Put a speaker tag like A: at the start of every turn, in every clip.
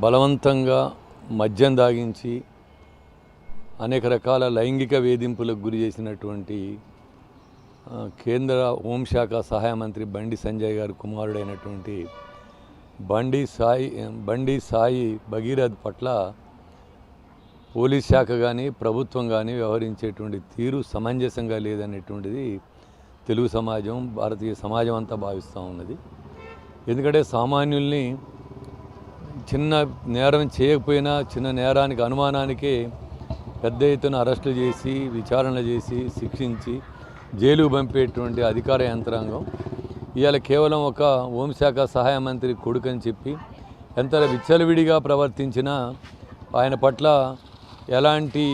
A: బలవంతంగా మద్యం దాగించి అనేక రకాల లైంగిక వేధింపులకు గురి చేసినటువంటి కేంద్ర హోంశాఖ సహాయ మంత్రి బండి సంజయ్ గారి కుమారుడైనటువంటి బండి సాయి భగీరథ్ పట్ల పోలీస్ శాఖ కానీ ప్రభుత్వం కానీ వ్యవహరించేటువంటి తీరు సమంజసంగా లేదనేటువంటిది తెలుగు సమాజం, భారతీయ సమాజం అంతా భావిస్తూ ఉన్నది. ఎందుకంటే సామాన్యుల్ని చిన్న నేరం చేయకపోయినా చిన్న నేరానికి అనుమానానికే పెద్ద ఎత్తున అరెస్టులు చేసి విచారణ చేసి శిక్షించి జైలుకు పంపేటువంటి అధికార యంత్రాంగం ఇవాళ కేవలం ఒక హోంశాఖ సహాయ మంత్రి కొడుకని చెప్పి ఎంత విచ్చలవిడిగా ప్రవర్తించినా ఆయన పట్ల ఎలాంటి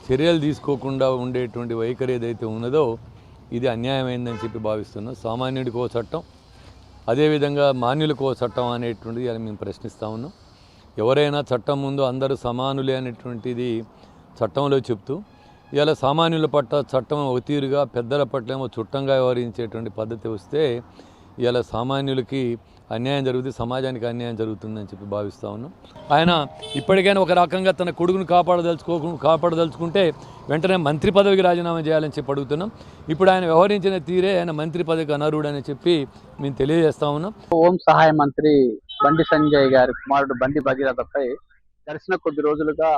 A: చర్యలు తీసుకోకుండా ఉండేటువంటి వైఖరి ఏదైతే ఉన్నదో ఇది అన్యాయమైందని చెప్పి భావిస్తున్నాం. సామాన్యుడికో చట్టం, అదేవిధంగా మాన్యులకో చట్టం అనేటువంటిది అది మేము ప్రశ్నిస్తూ ఉన్నాం. ఎవరైనా చట్టం ముందు అందరూ సమానులే అనేటువంటిది చట్టంలో చెప్తూ ఇవాళ సామాన్యుల పట్ల చట్టం ఒక తీరుగా, పెద్దల పట్ల ఏమో చుట్టంగా వ్యవహరించేటువంటి పద్ధతి వస్తే ఇవాళ సామాన్యులకి అన్యాయం జరుగుతుంది, సమాజానికి అన్యాయం జరుగుతుందని చెప్పి భావిస్తూ ఉన్నాం. ఆయన ఇప్పటికైనా ఒక రకంగా తన కొడుకును కాపాడదలుచుకుంటే వెంటనే మంత్రి పదవికి రాజీనామా చేయాలని చెప్పి అడుగుతున్నాం. ఇప్పుడు ఆయన వ్యవహరించిన తీరే ఆయన మంత్రి పదవికి అనర్హుడు అని చెప్పి మేము తెలియజేస్తా ఉన్నాం.
B: హోం సహాయ మంత్రి బండి సంజయ్ గారి కుమారుడు బండి భగీరథపై గడిచిన కొద్ది రోజులుగా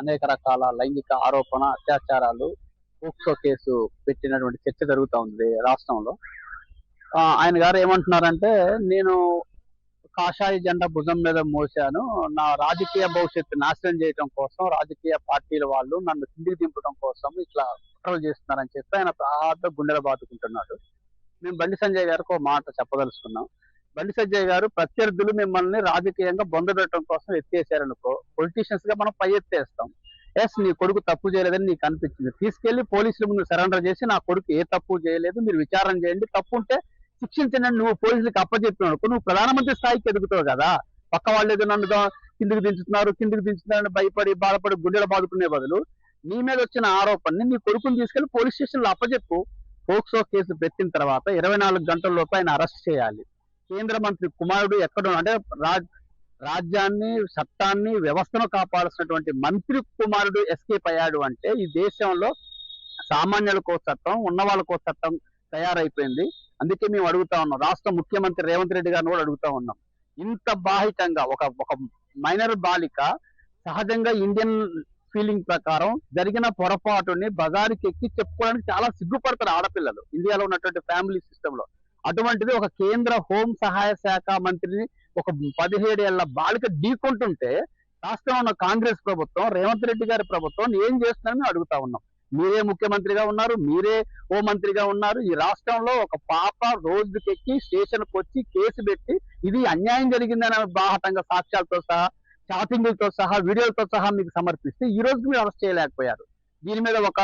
B: అనేక రకాల లైంగిక ఆరోపణ, అత్యాచారాలు, పోక్సో కేసు పెట్టినటువంటి చర్చ జరుగుతూ ఉంది రాష్ట్రంలో. ఆయన గారు ఏమంటున్నారంటే, నేను కాషాయ జెండా భుజం మీద మోసాను, నా రాజకీయ భవిష్యత్తు నాశనం చేయడం కోసం రాజకీయ పార్టీల వాళ్ళు నన్ను కిందికి దింపడం కోసం ఇట్లా కుట్రలు చేస్తున్నారని చెప్పి ఆయన బాగా గుండెలు బాదుకుంటున్నాడు. మేము బండి సంజయ్ గారికి ఒక మాట చెప్పదలుచుకున్నాం. బండి సంజయ్ గారు, ప్రత్యర్థులు మిమ్మల్ని రాజకీయంగా బొందబెట్టడం కోసం ఎత్తేసారనుకో, పొలిటీషియన్స్ గా మనం పై ఎత్తేస్తాం. ఎస్, నీ కొడుకు తప్పు చేయలేదని నీకు అనిపించింది, తీసుకెళ్లి పోలీసుల ముందు సరెండర్ చేసి నా కొడుకు ఏ తప్పు చేయలేదు, మీరు విచారణ చేయండి, తప్పు ఉంటే శిక్షించండి నువ్వు పోలీసులకు అప్పచెప్పినావు. నువ్వు ప్రధానమంత్రి స్థాయికి ఎదుగుతావు కదా. పక్క వాళ్ళు ఏదో నన్ను కిందికి దించుతున్నారని భయపడి బాధపడి గుండెలు బాదుకునే బదులు నీ మీద వచ్చిన ఆరోపణని నీ కొడుకుని తీసుకెళ్లి పోలీస్ స్టేషన్ లో అప్పచెప్పు. పోక్సో కేసు పెట్టిన తర్వాత 24 గంటల్లోపు ఆయన అరెస్ట్ చేయాలి. కేంద్ర మంత్రి కుమారుడు ఎక్కడ అంటే రాజ్యాన్ని, చట్టాన్ని, వ్యవస్థను కాపాడాల్సినటువంటి మంత్రి కుమారుడు ఎస్కేప్ అయ్యాడు అంటే ఈ దేశంలో సామాన్యులకో చట్టం, ఉన్న వాళ్ళకో చట్టం తయారైపోయింది. అందుకే మేము అడుగుతా ఉన్నాం, రాష్ట్ర ముఖ్యమంత్రి రేవంత్ రెడ్డి గారిని కూడా అడుగుతా ఉన్నాం. ఇంత బాహితంగా ఒక మైనర్ బాలిక సహజంగా ఇండియన్ ఫీలింగ్ ప్రకారం జరిగిన పొరపాటుని బజారుకి ఎక్కి చెప్పుకోవడానికి చాలా సిగ్గుపడతారు ఆడపిల్లలు ఇండియాలో ఉన్నటువంటి ఫ్యామిలీ సిస్టమ్ లో. అటువంటిది ఒక కేంద్ర హోం సహాయ శాఖ మంత్రిని ఒక 17 ఏళ్ల బాలిక ఢీకొంటుంటే రాష్ట్రంలో ఉన్న కాంగ్రెస్ ప్రభుత్వం, రేవంత్ రెడ్డి గారి ప్రభుత్వం ఏం చేస్తున్నారని అడుగుతా ఉన్నాం. మీరే ముఖ్యమంత్రిగా ఉన్నారు, మీరే హోం మంత్రిగా ఉన్నారు. ఈ రాష్ట్రంలో ఒక పాప రోజుకెక్కి స్టేషన్కి వచ్చి కేసు పెట్టి ఇది అన్యాయం జరిగిందని బాహటంగా సాక్ష్యాలతో సహా, షాపింగ్లతో సహా, వీడియోలతో సహా మీకు సమర్పిస్తే ఈ రోజు మీరు అరెస్ట్ చేయలేకపోయారు. దీని మీద ఒక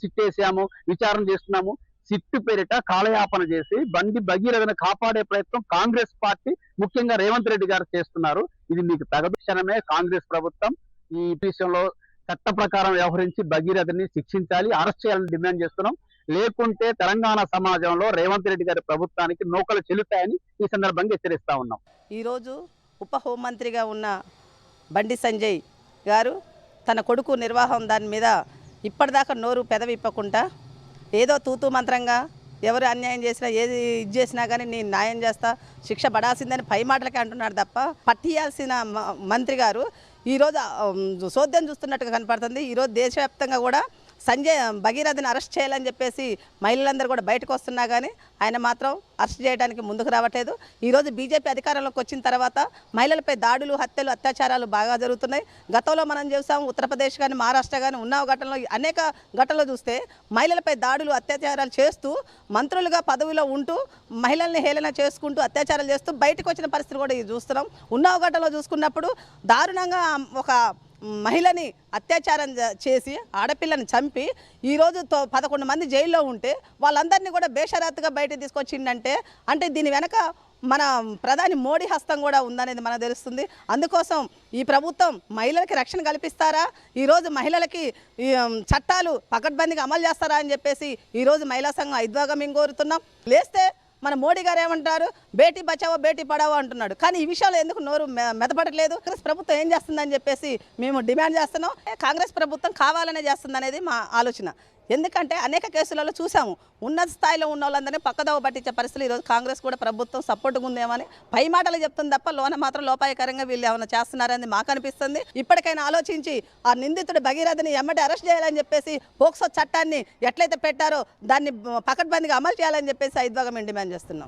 B: సిట్ వేసాము, విచారణ చేస్తున్నాము. సిట్టు పేరిట కాలయాపన చేసి బండి భగీరథను కాపాడే ప్రయత్నం కాంగ్రెస్ పార్టీ, ముఖ్యంగా రేవంత్ రెడ్డి గారు చేస్తున్నారు. ఇది మీకు తగదు. క్షణమే కాంగ్రెస్ ప్రభుత్వం ఈ విషయంలో చట్ట ప్రకారం వ్యవహరించి భగీరథని శిక్షించాలి, అరెస్ట్ చేయాలని డిమాండ్ చేస్తున్నాం. లేకుంటే తెలంగాణ సమాజంలో రేవంత్ రెడ్డి గారి ప్రభుత్వానికి నూకలు చెల్లుతాయని ఈ సందర్భంగా హెచ్చరిస్తా ఉన్నాం.
C: ఈరోజు ఉప హోంమంత్రిగా ఉన్న బండి సంజయ్ గారు తన కొడుకు నిర్వాహం దాని మీద ఇప్పటిదాకా నోరు పెదవిప్పకుండా ఏదో తూతూ మంత్రంగా ఎవరు అన్యాయం చేసినా, ఏది ఇది చేసినా కానీ నేను న్యాయం చేస్తా, శిక్ష పడాల్సిందని పై మాటలకే అంటున్నాడు తప్ప పట్టియాల్సిన మంత్రి గారు ఈరోజు సోద్యం చూస్తున్నట్టుగా కనపడుతుంది. ఈరోజు దేశవ్యాప్తంగా కూడా భగీరథని అరెస్ట్ చేయాలని చెప్పేసి మహిళలందరూ కూడా బయటకు వస్తున్నా కానీ ఆయన మాత్రం అరెస్ట్ చేయడానికి ముందుకు రావట్లేదు. ఈరోజు బీజేపీ అధికారంలోకి వచ్చిన తర్వాత మహిళలపై దాడులు, హత్యలు, అత్యాచారాలు బాగా జరుగుతున్నాయి. గతంలో మనం చూసాం, ఉత్తరప్రదేశ్ కానీ మహారాష్ట్ర కానీ ఉన్న ఘటనలో అనేక ఘటనలు చూస్తే మహిళలపై దాడులు, అత్యాచారాలు చేస్తూ మంత్రులుగా పదవిలో ఉంటూ మహిళల్ని హేళన చేసుకుంటూ అత్యాచారాలు చేస్తూ బయటకు వచ్చిన పరిస్థితి కూడా చూస్తున్నాం. ఉన్న ఘటనలో చూసుకున్నప్పుడు దారుణంగా ఒక మహిళని అత్యాచారం చేసి ఆడపిల్లని చంపి ఈరోజు 11 మంది జైల్లో ఉంటే వాళ్ళందరినీ కూడా బేషరతుగా బయటకు తీసుకొచ్చిందంటే అంటే దీని వెనక మన ప్రధాని మోడీ హస్తం కూడా ఉందనేది మనకు తెలుస్తుంది. అందుకోసం ఈ ప్రభుత్వం మహిళలకి రక్షణ కల్పిస్తారా, ఈరోజు మహిళలకి చట్టాలు పకడ్బందీగా అమలు చేస్తారా అని చెప్పేసి ఈరోజు మహిళా సంఘం ఐద్వాగా మేము కోరుతున్నాం. లేస్తే మన మోడీ గారు ఏమంటారు, బేటీ బచావో బేటీ పడావో అంటున్నాడు. కానీ ఈ విషయంలో ఎందుకు నోరు మెదపడట్లేదు? కాంగ్రెస్ ప్రభుత్వం ఏం చేస్తుందని చెప్పేసి మేము డిమాండ్ చేస్తున్నాం. కాంగ్రెస్ ప్రభుత్వం కావాలనే చేస్తుంది అనేది మా ఆలోచన. ఎందుకంటే అనేక కేసులలో చూసాము, ఉన్నత స్థాయిలో ఉన్న వాళ్ళందరినీ పక్కదోవ పట్టించే పరిస్థితులు ఈరోజు కాంగ్రెస్ కూడా ప్రభుత్వం సపోర్ట్గా ఉందేమని పై మాటలు చెప్తుంది తప్ప లోన మాత్రం లోపాయకరంగా వీళ్ళు ఏమైనా చేస్తున్నారని మాకు అనిపిస్తుంది. ఇప్పటికైనా ఆలోచించి ఆ నిందితుడు భగీరథని ఎమ్మటి అరెస్ట్ చేయాలని చెప్పేసి పోక్సో చట్టాన్ని ఎట్లయితే పెట్టారో దాన్ని పకడ్బందీగా అమలు చేయాలని చెప్పేసి ఐద్వాగా మేము డిమాండ్ చేస్తున్నాం.